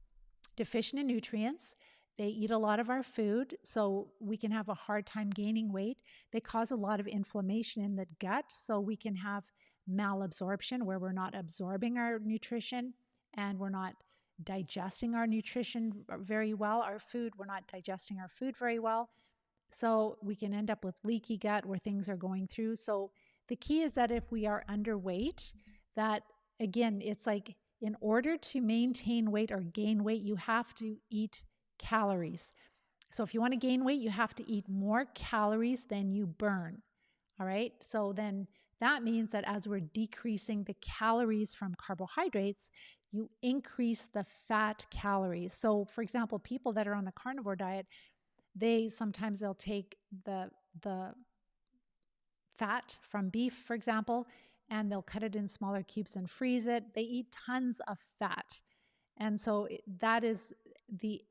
deficient in nutrients. They eat a lot of our food, so we can have a hard time gaining weight. They cause a lot of inflammation in the gut, so we can have malabsorption where we're not absorbing our nutrition and we're not digesting our nutrition very well. Our food, we're not digesting our food very well. So we can end up with leaky gut where things are going through. So the key is that if we are underweight, that again, it's like in order to maintain weight or gain weight, you have to eat calories. So if you want to gain weight, you have to eat more calories than you burn. All right. So then that means that as we're decreasing the calories from carbohydrates, you increase the fat calories. So for example, people that are on the carnivore diet, they'll take the fat from beef, for example, and they'll cut it in smaller cubes and freeze it. They eat tons of fat. And so that is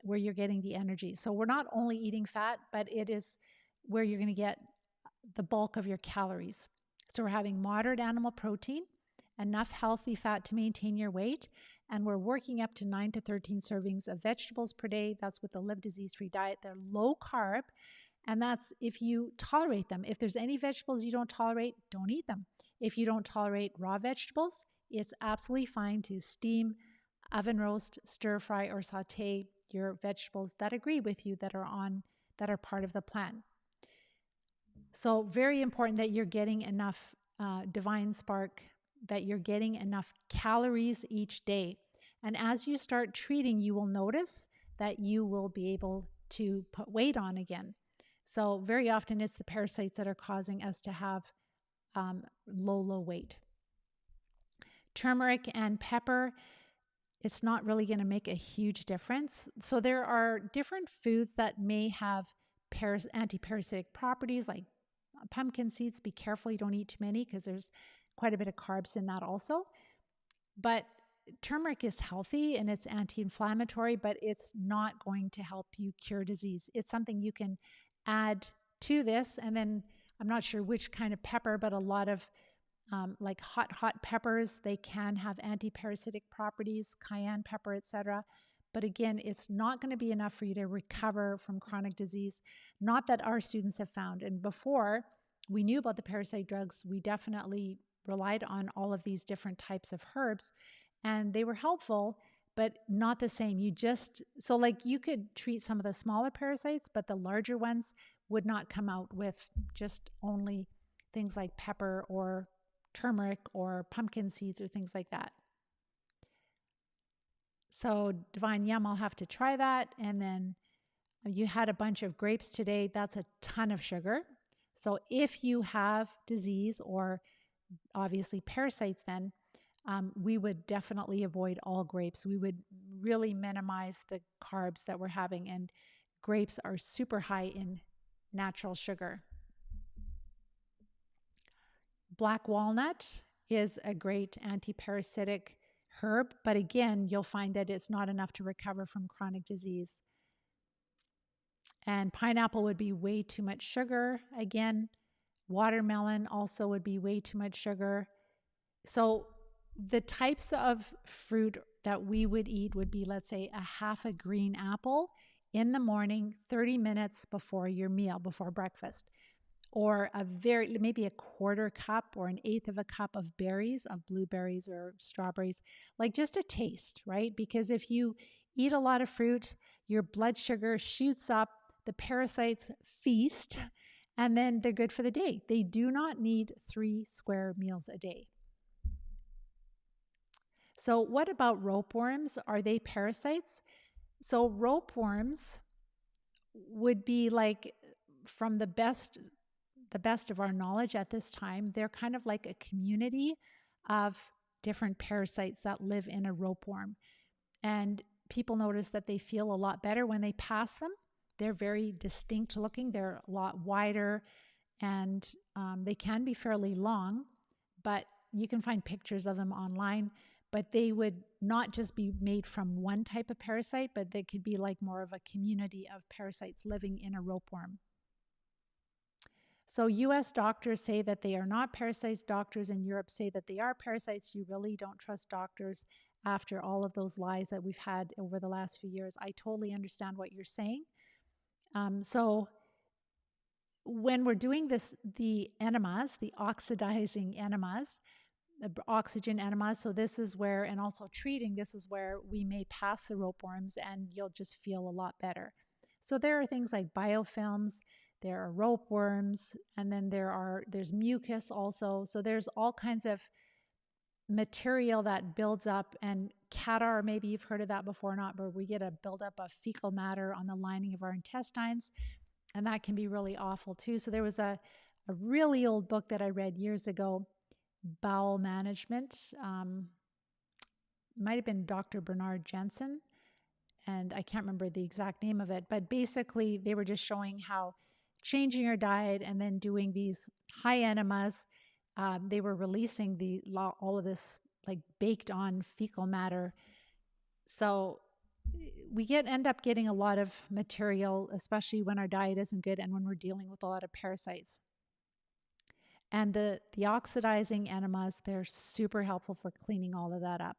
where you're getting the energy. So we're not only eating fat, but it is where you're going to get the bulk of your calories. So we're having moderate animal protein, enough healthy fat to maintain your weight, and we're working up to 9 to 13 servings of vegetables per day. That's with the Live Disease-Free diet. They're low carb, and that's if you tolerate them. If there's any vegetables you don't tolerate, don't eat them. If you don't tolerate raw vegetables, it's absolutely fine to steam, oven roast, stir fry, or saute your vegetables that agree with you that are part of the plan. So very important that you're getting enough Divine Spark, that you're getting enough calories each day. And as you start treating, you will notice that you will be able to put weight on again. So very often it's the parasites that are causing us to have low weight. Turmeric and pepper, it's not really going to make a huge difference. So there are different foods that may have anti-parasitic properties, like pumpkin seeds. Be careful you don't eat too many because there's quite a bit of carbs in that also. But turmeric is healthy and it's anti-inflammatory, but it's not going to help you cure disease. It's something you can add to this. And then I'm not sure which kind of pepper, but a lot of like hot peppers, they can have anti-parasitic properties, cayenne pepper, etc. But again, it's not going to be enough for you to recover from chronic disease. Not that our students have found. And before we knew about the parasite drugs, we definitely relied on all of these different types of herbs, and they were helpful, but not the same. So like you could treat some of the smaller parasites, but the larger ones would not come out with just only things like pepper or turmeric or pumpkin seeds or things like that. So Divine, yum, I'll have to try that. And then you had a bunch of grapes today. That's a ton of sugar. So if you have disease or obviously parasites, then we would definitely avoid all grapes. We would really minimize the carbs that we're having. And grapes are super high in natural sugar. Black walnut is a great anti-parasitic herb, but again, you'll find that it's not enough to recover from chronic disease. And pineapple would be way too much sugar. Again, watermelon also would be way too much sugar. So the types of fruit that we would eat would be, let's say, a half a green apple in the morning, 30 minutes before your meal, before breakfast. Or maybe a quarter cup or an eighth of a cup of berries, of blueberries or strawberries, like just a taste, right? Because if you eat a lot of fruit, your blood sugar shoots up, the parasites feast, and then they're good for the day. They do not need 3 square meals a day. So what about ropeworms? Are they parasites? So ropeworms would be like, from the best of our knowledge at this time, they're kind of like a community of different parasites that live in a ropeworm. And people notice that they feel a lot better when they pass them. They're very distinct looking. They're a lot wider. and they can be fairly long, but you can find pictures of them online. But they would not just be made from one type of parasite, but they could be like more of a community of parasites living in a ropeworm. So US doctors say that they are not parasites. Doctors in Europe say that they are parasites. You really don't trust doctors after all of those lies that we've had over the last few years. I totally understand what you're saying. So when we're doing this, the enemas, the oxidizing enemas, the oxygen enemas, so this is where, and also treating, this is where we may pass the ropeworms and you'll just feel a lot better. So there are things like biofilms, there are ropeworms, and then there's mucus also. So there's all kinds of material that builds up, and catarrh, maybe you've heard of that before or not, but we get a buildup of fecal matter on the lining of our intestines, and that can be really awful too. So there was a really old book that I read years ago, Bowel Management. Might have been Dr. Bernard Jensen, and I can't remember the exact name of it, but basically they were just showing how changing your diet and then doing these high enemas, they were releasing all of this like baked on fecal matter. So we end up getting a lot of material, especially when our diet isn't good and when we're dealing with a lot of parasites. And the oxidizing enemas, they're super helpful for cleaning all of that up.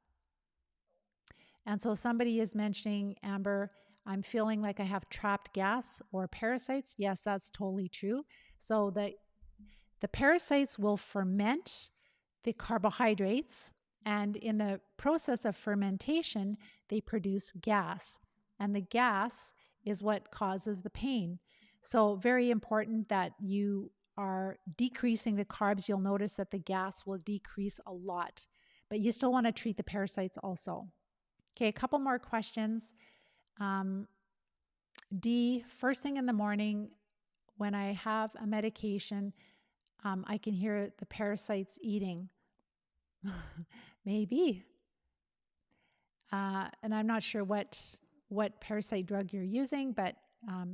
And so somebody is mentioning, Amber, I'm feeling like I have trapped gas or parasites. Yes, that's totally true. So the parasites will ferment the carbohydrates, and in the process of fermentation, they produce gas. And the gas is what causes the pain. So very important that you are decreasing the carbs. You'll notice that the gas will decrease a lot, but you still want to treat the parasites also. Okay, a couple more questions. D, first thing in the morning, when I have a medication, I can hear the parasites eating. Maybe. And I'm not sure what parasite drug you're using, but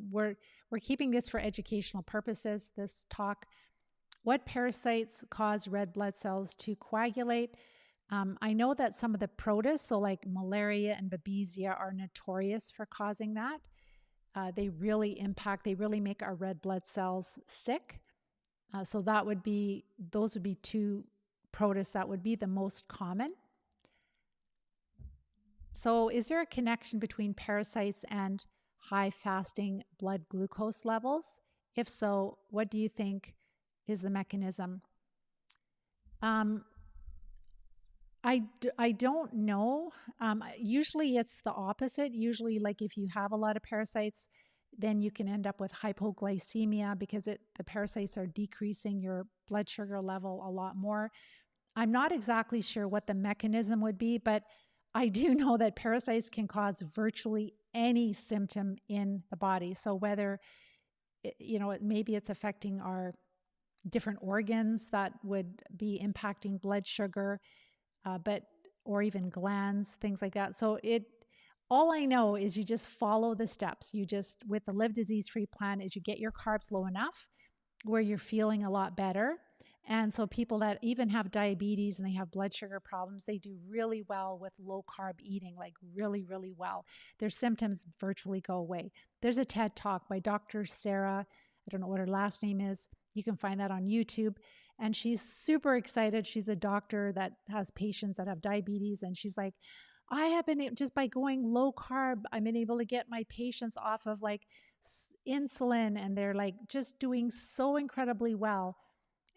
we're keeping this for educational purposes, this talk. What parasites cause red blood cells to coagulate? I know that some of the protists, so like malaria and babesia, are notorious for causing that. They really make our red blood cells sick. So those would be two protists that would be the most common. So is there a connection between parasites and high fasting blood glucose levels? If so, what do you think is the mechanism? I don't know. Usually it's the opposite. Usually, like if you have a lot of parasites, then you can end up with hypoglycemia because the parasites are decreasing your blood sugar level a lot more. I'm not exactly sure what the mechanism would be, but I do know that parasites can cause virtually any symptom in the body. So whether, maybe it's affecting our different organs that would be impacting blood sugar, or even glands, things like that. So all I know is you just follow the steps. With the Live Disease-Free plan, is you get your carbs low enough where you're feeling a lot better. And so people that even have diabetes and they have blood sugar problems, they do really well with low carb eating, like really, really well. Their symptoms virtually go away. There's a TED Talk by Dr. Sarah, I don't know what her last name is. You can find that on YouTube. And she's super excited. She's a doctor that has patients that have diabetes. And she's like, I have been, just by going low carb, I've been able to get my patients off of like insulin, and they're like just doing so incredibly well.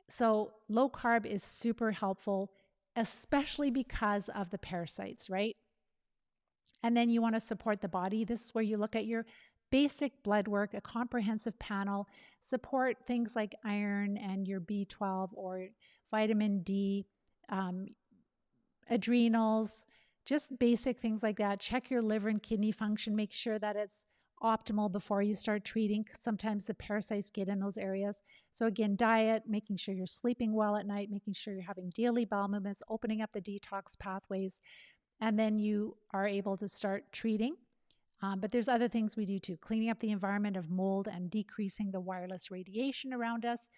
So low carb is super helpful, especially because of the parasites, right? And then you want to support the body. This is where you look at your basic blood work, a comprehensive panel, support things like iron and your B12 or vitamin D, adrenals, just basic things like that. Check your liver and kidney function, make sure that it's optimal before you start treating. Sometimes the parasites get in those areas. So again, diet, making sure you're sleeping well at night, making sure you're having daily bowel movements, opening up the detox pathways, and then you are able to start treating. But there's other things we do too, cleaning up the environment of mold and decreasing the wireless radiation around us.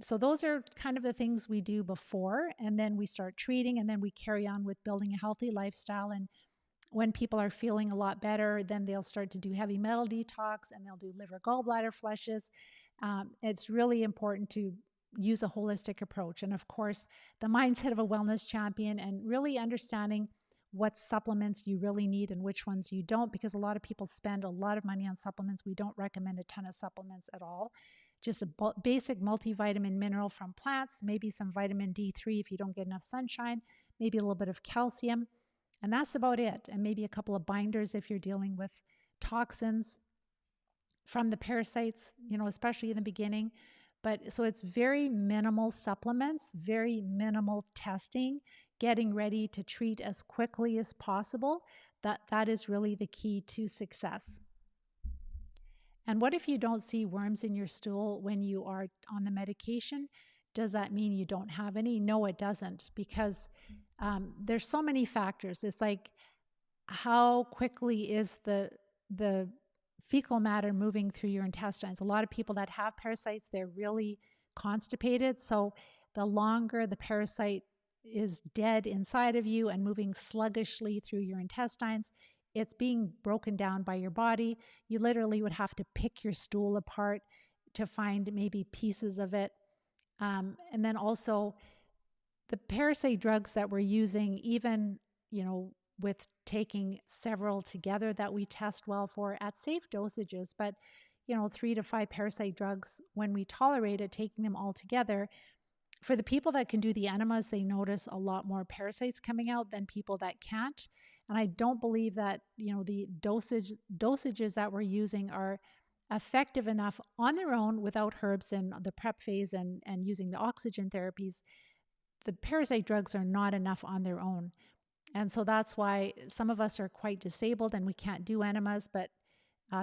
So those are kind of the things we do before, and then we start treating, and then we carry on with building a healthy lifestyle. And when people are feeling a lot better, then they'll start to do heavy metal detox, and they'll do liver gallbladder flushes. It's really important to use a holistic approach. And of course, the mindset of a wellness champion and really understanding what supplements you really need and which ones you don't, because a lot of people spend a lot of money on supplements. We don't recommend a ton of supplements at all. Just a basic multivitamin mineral from plants, maybe some vitamin D3 if you don't get enough sunshine, maybe a little bit of calcium, and that's about it. And maybe a couple of binders if you're dealing with toxins from the parasites, especially in the beginning. But so it's very minimal supplements, very minimal testing, getting ready to treat as quickly as possible. That is really the key to success. And what if you don't see worms in your stool when you are on the medication? Does that mean you don't have any? No, it doesn't, because there's so many factors. It's like, how quickly is the fecal matter moving through your intestines? A lot of people that have parasites, they're really constipated. So the longer the parasite is dead inside of you and moving sluggishly through your intestines, it's being broken down by your body. You literally would have to pick your stool apart to find maybe pieces of it. And then also the parasite drugs that we're using, even, with taking several together that we test well for at safe dosages, but 3 to 5 parasite drugs, when we tolerate it, taking them all together, for the people that can do the enemas, they notice a lot more parasites coming out than people that can't. And I don't believe that, the dosages that we're using are effective enough on their own without herbs and the prep phase and using the oxygen therapies. The parasite drugs are not enough on their own. And so that's why some of us are quite disabled and we can't do enemas, but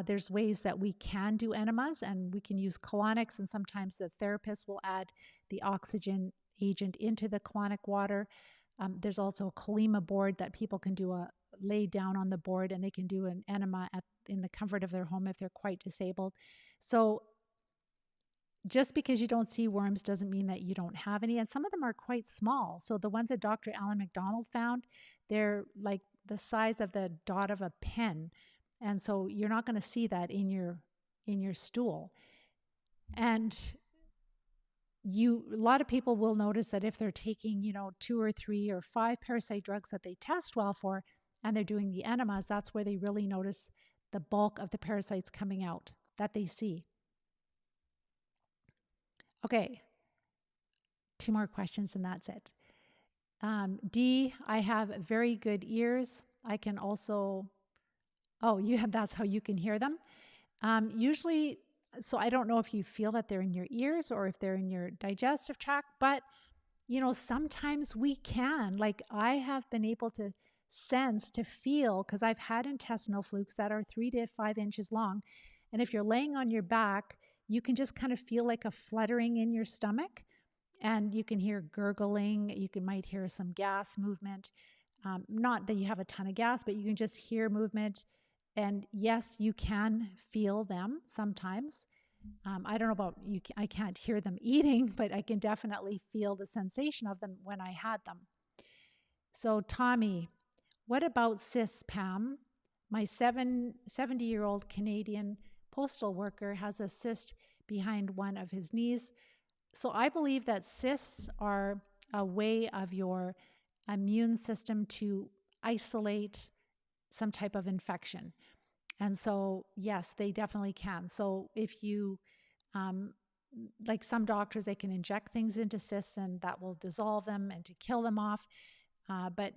there's ways that we can do enemas, and we can use colonics, and sometimes the therapist will add the oxygen agent into the colonic water. There's also a Colima board that people can lay down on the board, and they can do an enema in the comfort of their home if they're quite disabled. So just because you don't see worms doesn't mean that you don't have any, and some of them are quite small. So the ones that Dr. Alan McDonald found, they're like the size of the dot of a pen. And so you're not going to see that in your stool. And a lot of people will notice that if they're taking, 2 or 3 or 5 parasite drugs that they test well for, and they're doing the enemas, that's where they really notice the bulk of the parasites coming out that they see. Okay, 2 more questions and that's it. D, I have very good ears. I can also... Oh, that's how you can hear them. Usually, so I don't know if you feel that they're in your ears or if they're in your digestive tract, but, sometimes we can. Like, I have been able to sense, to feel, because I've had intestinal flukes that are 3 to 5 inches long. And if you're laying on your back, you can just kind of feel like a fluttering in your stomach, and you can hear gurgling. You might hear some gas movement. Not that you have a ton of gas, but you can just hear movement. And yes, you can feel them sometimes. I don't know about you. I can't hear them eating, but I can definitely feel the sensation of them when I had them. So Tommy, what about cysts, Pam? My 70-year-old Canadian postal worker has a cyst behind one of his knees. So I believe that cysts are a way of your immune system to isolate some type of infection. And so, yes, they definitely can. So if you, like some doctors, they can inject things into cysts and that will dissolve them and to kill them off. But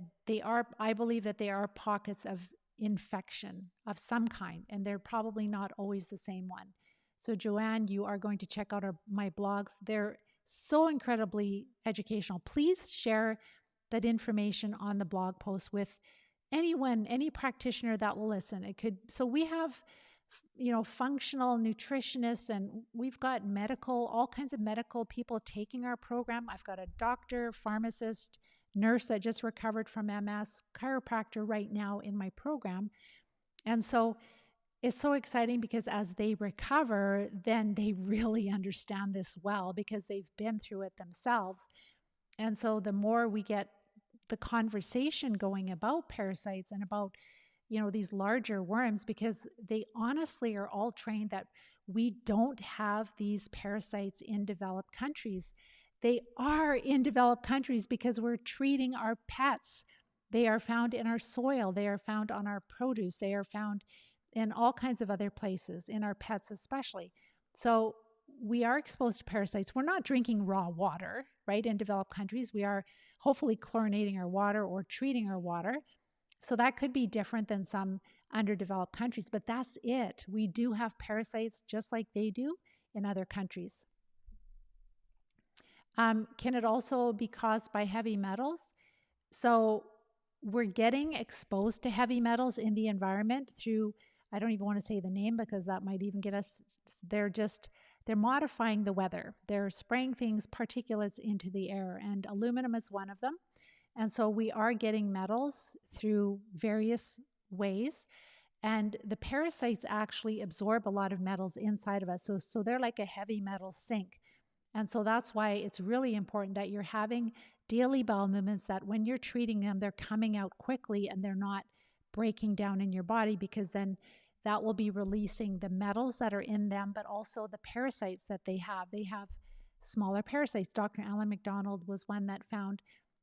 I believe that they are pockets of infection of some kind, and they're probably not always the same one. So Joanne, you are going to check out my blogs. They're so incredibly educational. Please share that information on the blog post with anyone, any practitioner that will listen. So we have, functional nutritionists, and we've got all kinds of medical people taking our program. I've got a doctor, pharmacist, nurse that just recovered from MS, chiropractor right now in my program. And so it's so exciting because as they recover, then they really understand this well because they've been through it themselves. And so the more we get the conversation going about parasites and about, these larger worms, because they honestly are all trained that we don't have these parasites in developed countries. They are in developed countries because we're treating our pets. They are found in our soil. They are found on our produce. They are found in all kinds of other places, in our pets especially. So we are exposed to parasites. We're not drinking raw water, right? In developed countries, we are hopefully chlorinating our water or treating our water. So that could be different than some underdeveloped countries, but that's it. We do have parasites just like they do in other countries. Can it also be caused by heavy metals? So we're getting exposed to heavy metals in the environment through, I don't even want to say the name because that might even get us, they're modifying the weather. They're spraying things, particulates into the air, and aluminum is one of them. And so we are getting metals through various ways. And the parasites actually absorb a lot of metals inside of us. So they're like a heavy metal sink. And so that's why it's really important that you're having daily bowel movements, that when you're treating them, they're coming out quickly and they're not breaking down in your body, because then that will be releasing the metals that are in them, but also the parasites that they have. They have smaller parasites. Dr. Alan McDonald was one that found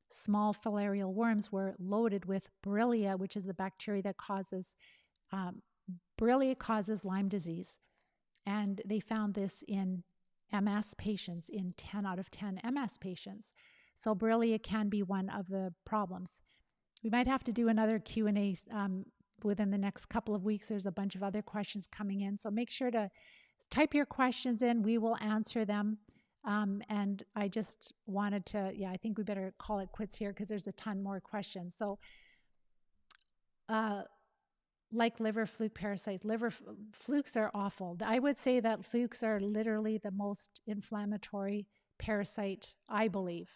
small filarial worms were loaded with Borrelia, which is the bacteria that causes, Borrelia causes Lyme disease. And they found this in MS patients, in 10 out of 10 MS patients. So Borrelia can be one of the problems. We might have to do another Q&A within the next couple of weeks. There's a bunch of other questions coming in. So make sure to type your questions in. We will answer them. And I just wanted to, I think we better call it quits here because there's a ton more questions. So like liver fluke parasites, flukes are awful. I would say that flukes are literally the most inflammatory parasite, I believe.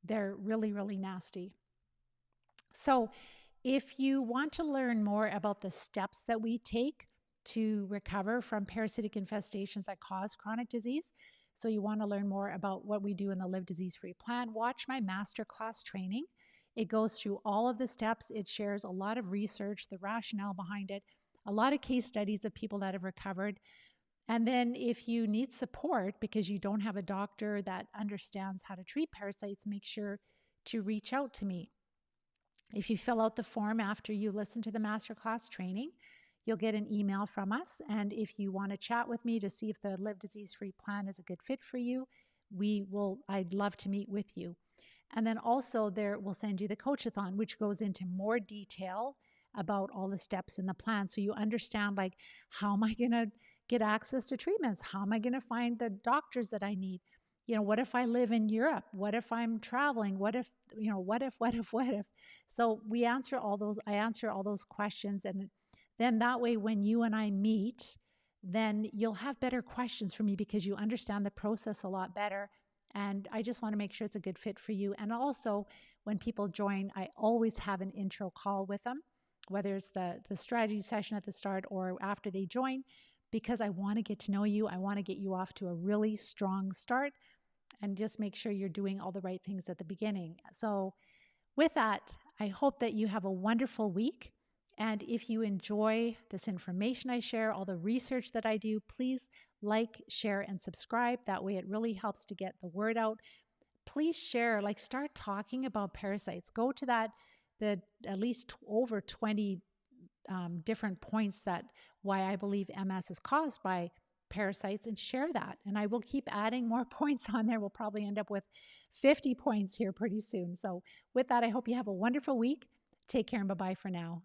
They're really, really nasty. So if you want to learn more about the steps that we take to recover from parasitic infestations that cause chronic disease, so you want to learn more about what we do in the Live Disease-Free Plan, watch my masterclass training. It goes through all of the steps. It shares a lot of research, the rationale behind it, a lot of case studies of people that have recovered. And then if you need support because you don't have a doctor that understands how to treat parasites, make sure to reach out to me. If you fill out the form after you listen to the masterclass training, you'll get an email from us. And if you want to chat with me to see if the Live Disease-Free Plan is a good fit for you, I'd love to meet with you. And then also we'll send you the Coachathon, which goes into more detail about all the steps in the plan. So you understand, like, how am I going to get access to treatments? How am I going to find the doctors that I need? What if I live in Europe? What if I'm traveling? What if? So I answer all those questions. And then that way, when you and I meet, then you'll have better questions for me because you understand the process a lot better. And I just want to make sure it's a good fit for you. And also, when people join, I always have an intro call with them, whether it's the strategy session at the start or after they join, because I want to get to know you. I want to get you off to a really strong start and just make sure you're doing all the right things at the beginning. So with that, I hope that you have a wonderful week. And if you enjoy this information I share, all the research that I do, please like, share, and subscribe. That way it really helps to get the word out. Please share, start talking about parasites. Go to the at least over 20 different points that why I believe MS is caused by parasites, and share that. And I will keep adding more points on there. We'll probably end up with 50 points here pretty soon. So with that, I hope you have a wonderful week. Take care and bye-bye for now.